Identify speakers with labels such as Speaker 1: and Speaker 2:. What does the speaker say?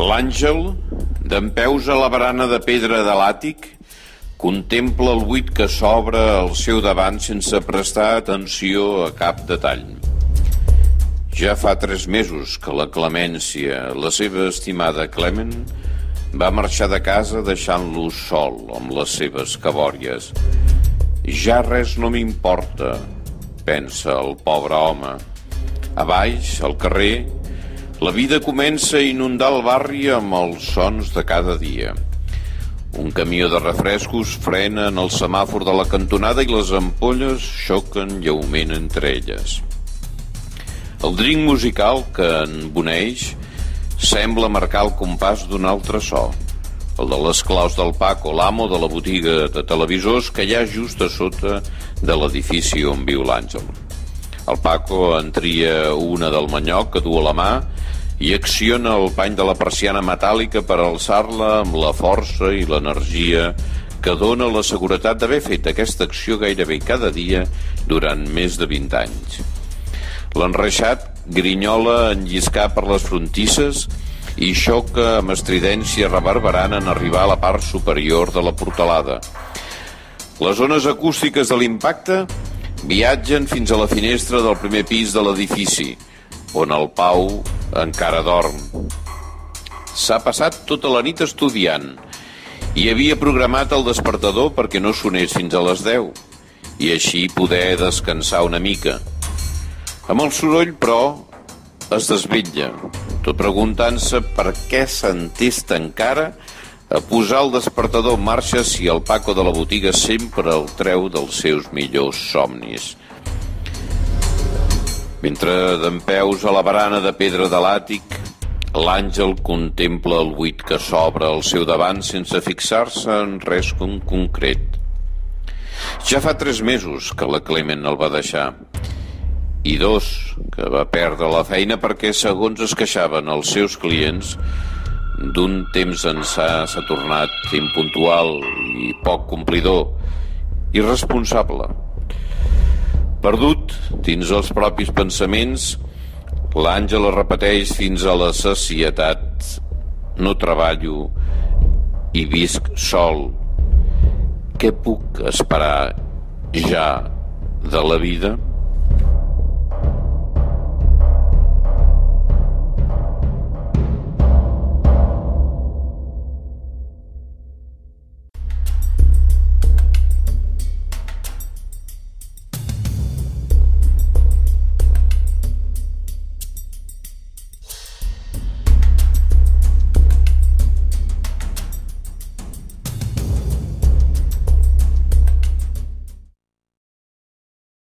Speaker 1: L'àngel, dempeus a la barana de pedra de l'àtic, contempla el buit que s'obre al seu davant sense prestar atenció a cap detall. Ja fa 3 mesos que la Clemència, la seva estimada Clement, va marxar de casa deixant-lo sol amb les seves cabòries. Ja res no m'importa, pensa el pobre home. A baix, al carrer, la vida comença a inundar el barri amb els sons de cada dia. Un camió de refrescos frena en el semàfor de la cantonada i les ampolles xoquen lleument entre elles. El drink musical que emboneix sembla marcar el compàs d'un altre so, el de les claus del Paco, l'amo de la botiga de televisors que hi ha just a sota de l'edifici on viu l'Àngel. El Paco en tria una del manyoc que du a la mà i acciona el pany de la persiana metàl·lica per alçar-la amb la força i l'energia que dona la seguretat d'haver fet aquesta acció gairebé cada dia durant més de 20 anys. L'enreixat grinyola en lliscar per les frontisses i xoca amb estridència reverberant en arribar a la part superior de la portalada. Les ones acústiques de l'impacte viatgen fins a la finestra del primer pis de l'edifici, on el Pau encara dorm. S'ha passat tota la nit estudiant i havia programat el despertador perquè no sonés fins a les 10 i així poder descansar una mica. Amb el soroll, però, es desvetlla, tot preguntant-se per què s'entesta encara a posar el despertador en marxa si el Paco de la botiga sempre el treu dels seus millors somnis. Mentre dempeus a la barana de pedra de l'àtic, l'Àngel contempla el buit que s'obre al seu davant sense fixar-se en res concret. Ja fa 3 mesos que la Clement el va deixar, i 2 que va perdre la feina perquè, segons es queixaven els seus clients, d'un temps ençà s'ha tornat impuntual i poc complidor, irresponsable. Perdut dins els propis pensaments, l'Àngel es repeteix fins a la sacietat: no treballo i visc sol. Què puc esperar ja de la vida?